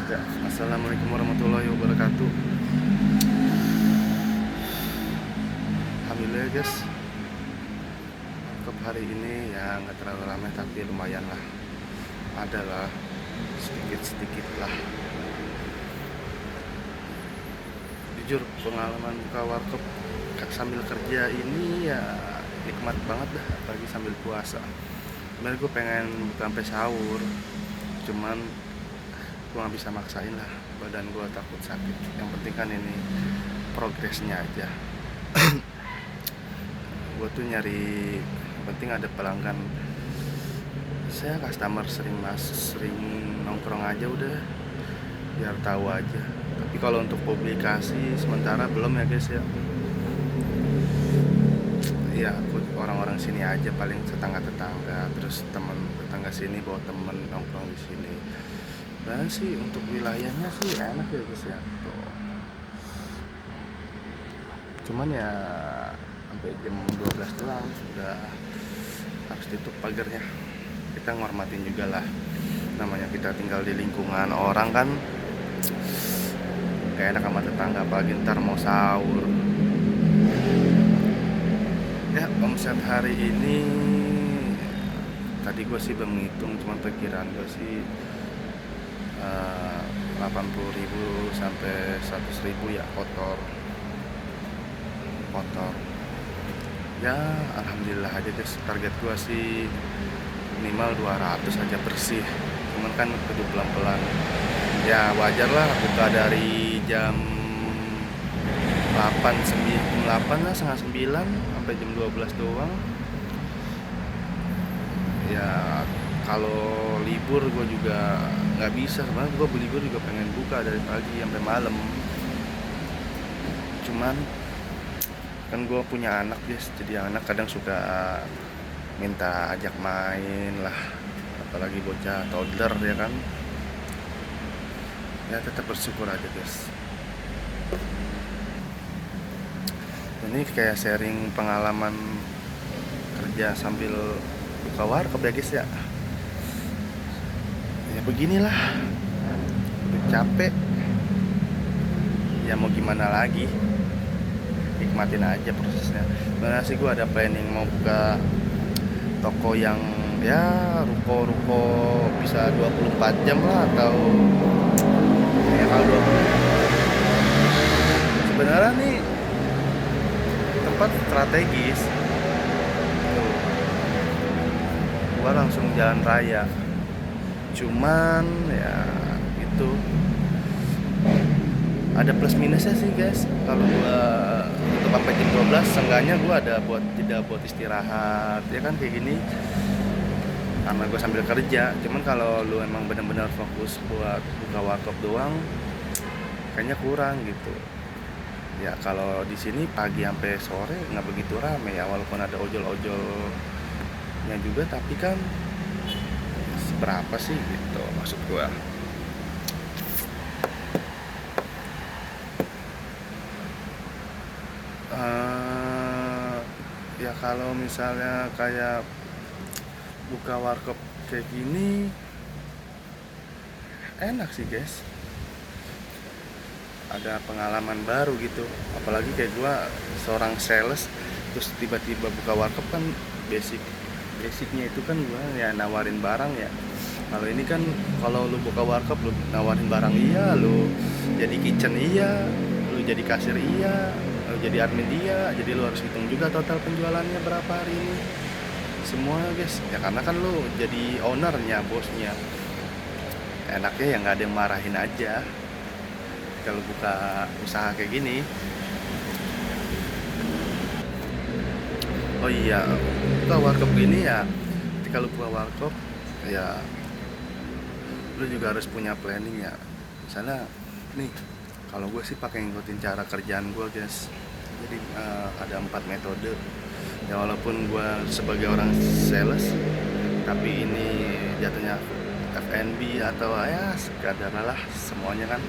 Ya, assalamualaikum warahmatullahi wabarakatuh. Alhamdulillah guys, untuk hari ini ya nggak terlalu ramai tapi lumayan lah, ada lah sedikit lah. Jujur pengalaman buka warkop sambil kerja ini ya nikmat banget dah, apalagi sambil puasa. Sebenarnya gue pengen buka sampai sahur, cuman gue nggak bisa maksain lah, badan gue takut sakit. Yang penting kan ini progresnya aja. Gue tuh nyari, yang penting ada pelanggan. Saya customer sering nongkrong aja udah, biar tahu aja. Tapi kalau untuk publikasi sementara belum ya guys ya. Iya, aku orang-orang sini aja, paling tetangga-tetangga, terus teman tetangga sini bawa temen nongkrong di sini. Dan sih untuk wilayahnya sih enak ya guys ya. Tuh. Cuman ya sampai jam 12 doang sudah harus tutup pagarnya. Kita ngormatin juga lah, namanya kita tinggal di lingkungan orang kan, gak enak sama tetangga, apalagi ntar mau sahur. Ya omset hari ini tadi gue sih belum ngitung, cuman perkiraan gue sih 80.000 sampai 100.000 ya, kotor ya. Alhamdulillah aja guys, target gue sih minimal 200 aja bersih, cuman kan kudu pelan-pelan ya. Wajar lah buka dari jam 8 lah, setengah 9 sampai jam 12 doang ya. Kalau libur gue juga nggak bisa, sebenarnya gue libur juga pengen buka dari pagi sampai malam, cuman kan gue punya anak guys, jadi anak kadang suka minta ajak main lah, apalagi bocah toddler ya kan. Ya tetap bersyukur aja guys. Ini kayak sharing pengalaman kerja sambil buka warkop ya guys ya. Ya beginilah, udah capek ya, mau gimana lagi, nikmatin aja prosesnya. Sebenarnya sih gue ada planning mau buka toko yang ya ruko bisa 24 jam lah, atau ya kalau 20. Sebenarnya nih tempat strategis tuh, gua langsung jalan raya, cuman ya itu ada plus minusnya sih guys. Kalau gua untuk sampai jam 12 seenggaknya gua ada buat tidak buat istirahat ya kan, kayak gini karena gue sambil kerja. Cuman kalau lu emang benar-benar fokus buat buka warkop doang kayaknya kurang gitu ya. Kalau di sini pagi sampai sore nggak begitu rame ya, walaupun ada ojol-ojolnya juga, tapi kan seberapa sih gitu maksud gua. Ya kalau misalnya kayak buka warkop kayak gini enak sih guys, ada pengalaman baru gitu. Apalagi kayak gua seorang sales terus tiba-tiba buka warkop kan, basicnya itu kan gua ya nawarin barang ya. Kalau ini kan kalau lu buka warkop lu nawarin barang iya, lu jadi kitchen iya, lu jadi kasir iya, lu jadi admin iya, jadi lu harus hitung juga total penjualannya berapa hari ini semua guys ya, karena kan lu jadi ownernya, bosnya. Enaknya ya nggak ada yang marahin aja kalau buka usaha kayak gini. Oh iya, buka warkop gini ya, ketika lu buka warkop ya lu juga harus punya planning ya. Misalnya nih, kalau gue sih pakai ngikutin cara kerjaan gue guys. Jadi ada 4 metode ya, walaupun gue sebagai orang sales tapi ini jatuhnya F&B atau ya sekadar lah semuanya kan.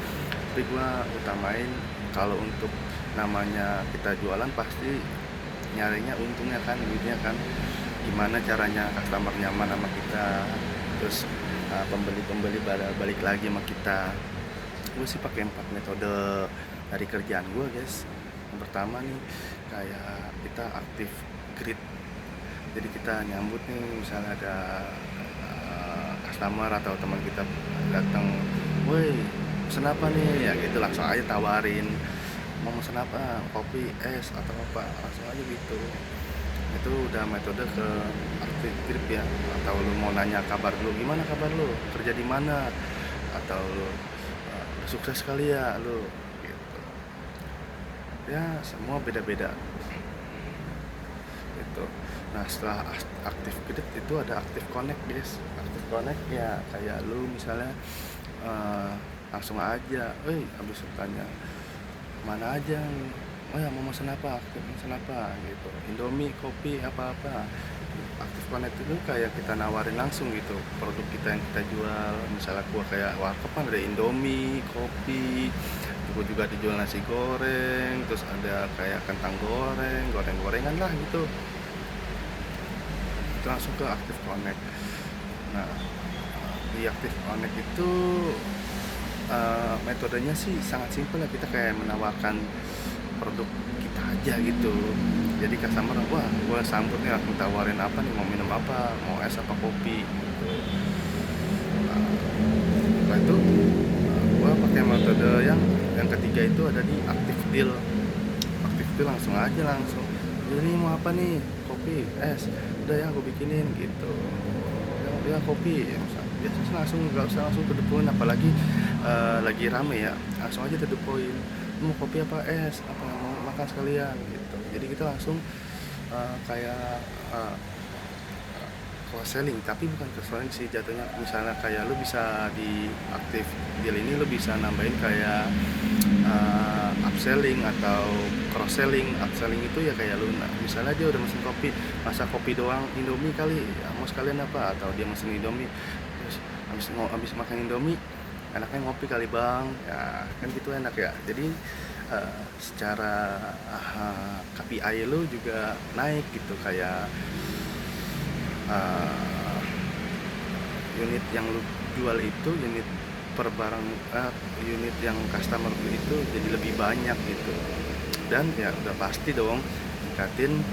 Tapi gue utamain kalau untuk namanya kita jualan pasti nyarinya untungnya kan, duitnya kan. Gimana caranya customer nyaman sama kita, terus pembeli balik lagi sama kita. gue sih pakai 4 metode dari kerjaan gue, guys. Yang pertama nih, kayak kita aktif grid. Jadi kita nyambut nih, misalnya ada customer atau teman kita datang, woi pesen apa nih, ya gitu langsung aja tawarin, mau pesen apa, kopi, es atau apa, langsung aja gitu. Itu udah metode ke aktif grip ya. Atau lu mau nanya kabar lu, gimana kabar lu, kerja di mana, atau lu sukses kali ya lu gitu. Ya semua beda-beda gitu. Nah setelah aktif grip itu ada aktif connect, guys. Aktif connect ya kayak lu misalnya eh, langsung aja, habis tanya mana aja nih, oh ya mau pesan apa, aktif pesan apa gitu, Indomie, kopi, apa-apa. Aktif connect itu kayak kita nawarin langsung gitu produk kita yang kita jual. Misalnya gua kayak warkop kan ada Indomie, kopi, gua juga dijual nasi goreng, terus ada kayak kentang goreng, goreng-gorengan lah gitu. Itu langsung ke aktif connect. Nah di aktif connect itu metodenya sih sangat simpel ya. Kita kayak menawarkan produk kita aja gitu. Jadi customer, wah gue sambut nih, langsung tawarin apa nih, mau minum apa, mau es apa kopi gitu. Setelah itu gue pakai metode yang ketiga itu ada di aktif deal. Aktif deal langsung aja, langsung jadi mau apa nih, kopi, es, udah ya gue bikinin gitu. Ya kopi ya, biasanya langsung, nggak usah langsung to the point, apalagi lagi rame ya, langsung aja to the point, mau kopi apa, es apa, mau makan sekalian gitu. Jadi kita langsung kayak cross selling, tapi bukan cross selling sih jatuhnya. Misalnya kayak lu bisa di aktif deal ini lu bisa nambahin kayak upselling atau cross selling. Upselling itu ya kayak lu, misalnya dia udah mesen kopi, masa kopi doang, Indomie kali ya, mau sekalian apa, atau dia mesen Indomie terus habis makan Indomie enaknya ngopi kali bang, ya kan gitu enak ya. Jadi secara KPI lu juga naik gitu, kayak uh, unit yang lu jual itu, unit per barang, unit yang customer beli itu jadi lebih banyak gitu. Dan ya udah pasti dong ningkatin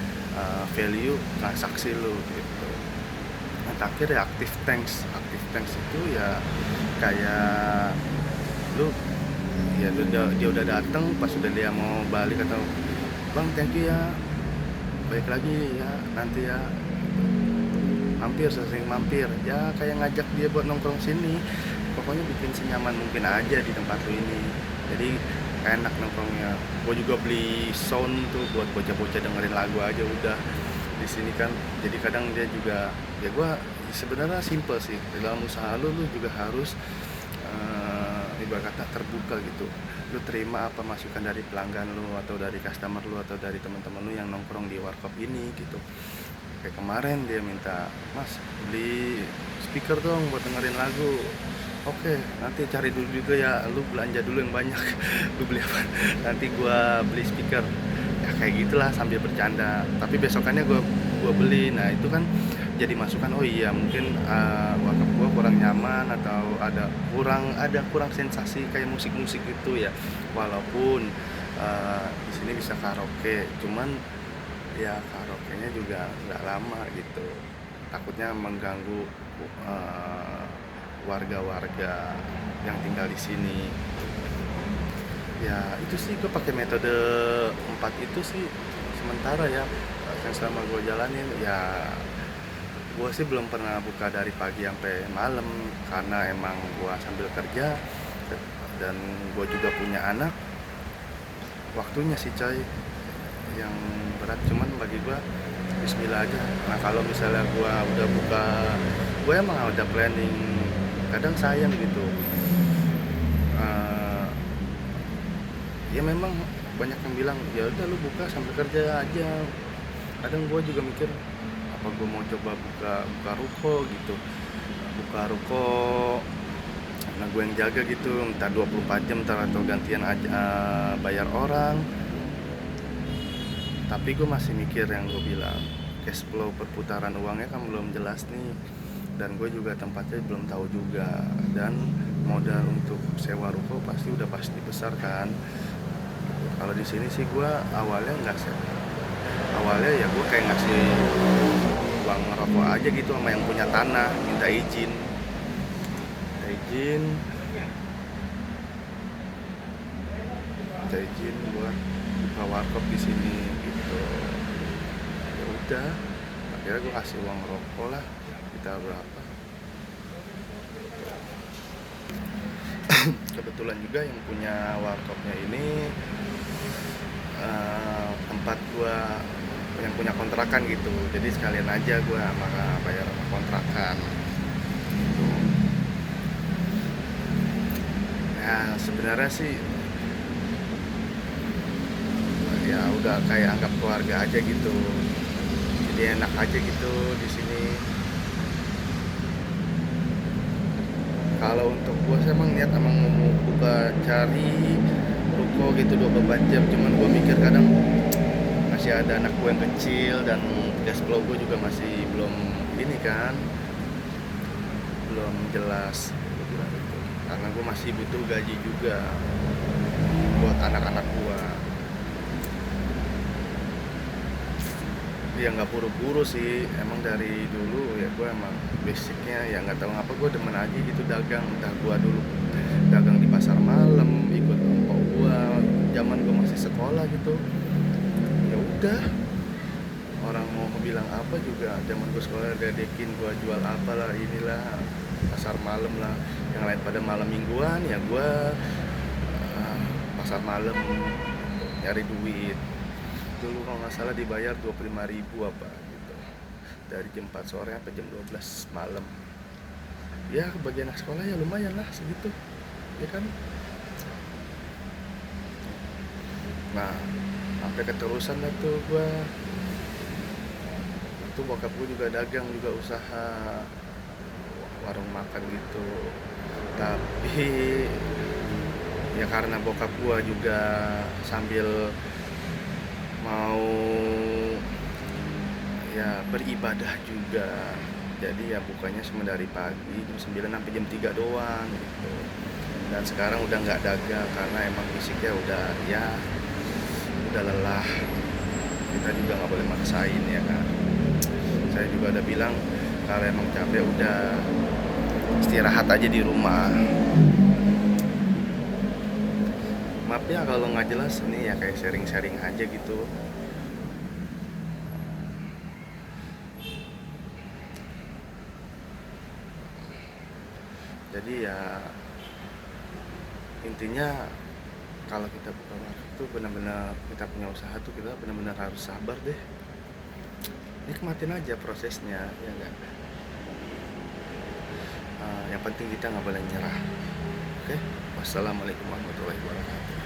value transaksi lu gitu. Yang terakhir ya aktif thanks. Aktif thanks itu ya kayak lu, ya dia udah datang, pas udah dia mau balik atau bang thank you ya, balik lagi ya nanti ya, mampir, sering mampir ya, kayak ngajak dia buat nongkrong sini, pokoknya bikin senyaman mungkin aja di tempat lu ini. Jadi enak nongkrongnya. Gue juga beli sound tuh buat bocah-bocah dengerin lagu aja udah di sini kan. Jadi kadang dia juga, ya gue sebenarnya simple sih, dalam usaha lu juga harus ibarat kata terbuka gitu. Lu terima apa masukan dari pelanggan lu, atau dari customer lu, atau dari teman-teman lu yang nongkrong di warkop ini gitu. Kayak kemarin dia minta, mas beli speaker dong buat dengerin lagu. Oke, nanti cari dulu juga ya, lu belanja dulu yang banyak. Lu beli apa, nanti gua beli speaker. Ya kayak gitulah sambil bercanda, tapi besokannya gua beli. Nah itu kan jadi masukan, oh iya mungkin wakaf gua kurang nyaman, atau kurang sensasi kayak musik-musik gitu ya. Walaupun di sini bisa karaoke, cuman ya karaoke-nya juga nggak lama gitu, takutnya mengganggu warga-warga yang tinggal di sini. Ya itu sih gue pakai metode 4 itu sih sementara ya, yang selama gue jalanin. Ya gue sih belum pernah buka dari pagi sampai malam, karena emang gue sambil kerja dan gue juga punya anak. Waktunya sih coy yang berat, cuman bagi gue bismillah aja. Nah kalau misalnya gue udah buka, gue emang udah planning. Kadang sayang gitu, ya memang banyak yang bilang ya udah lu buka sambil kerja aja. Kadang gue juga mikir, apa gue mau coba buka ruko gitu, buka ruko, nah gue yang jaga gitu, entah 24 jam ntar, atau gantian aja bayar orang. Tapi gue masih mikir yang gue bilang, cash flow perputaran uangnya kan belum jelas nih, dan gue juga tempatnya belum tahu juga. Dan modal untuk sewa ruko pasti besar kan. Kalau di sini sih gue awalnya nggak sewa, awalnya ya gue kayak ngasih uang rokok aja gitu sama yang punya tanah, minta izin buat buka warkop di sini gitu. Ya udah, akhirnya gue kasih uang rokok lah, kita berapa. Kebetulan juga yang punya warkopnya ini tempat gue yang punya kontrakan gitu, jadi sekalian aja gue maka bayar kontrakan gitu. Nah sebenarnya sih ya udah kayak anggap keluarga aja gitu, jadi enak aja gitu di sini. Kalau untuk gue sih emang niat emang mau buka cari ruko gitu 24 jam, cuman gue mikir kadang masih ada anak gue yang kecil dan cash flow gue juga masih belum ini kan, belum jelas gitu. Karena gue masih butuh gaji juga buat anak-anak gue. Ya nggak buru-buru sih, emang dari dulu ya gue emang basicnya ya nggak tahu ngapa gue demen aja gitu dagang. Entah gue dulu dagang di pasar malam ikut empok gue zaman gue masih sekolah gitu, ya udah orang mau bilang apa juga zaman gue sekolah dekin gue jual apalah inilah pasar malam lah, yang lain pada malam mingguan ya gue pasar malam nyari duit. Dulu kalau nggak salah dibayar 25.000 apa gitu, dari jam 4 sore sampai jam 12 malam. Ya bagi anak sekolah ya lumayan lah segitu, ya kan. Nah sampai keterusan dah tuh gua, itu bokap gue juga dagang juga usaha warung makan gitu. Tapi ya karena bokap gua juga sambil mau ya beribadah juga, jadi ya bukanya cuma dari pagi jam 9 sampai jam 3 doang gitu. Dan sekarang udah nggak dagang karena emang fisiknya udah lelah. Kita juga nggak boleh maksain ya kan. Saya juga udah bilang kalau emang capek udah istirahat aja di rumah. Maaf ya kalau nggak jelas, ini ya kayak sharing-sharing aja gitu. Jadi ya intinya kalau kita buka warung tuh benar-benar kita punya usaha tuh kita benar-benar harus sabar deh. Nikmatin aja prosesnya ya enggak. Yang penting kita nggak boleh nyerah. Oke, wassalamualaikum warahmatullahi wabarakatuh.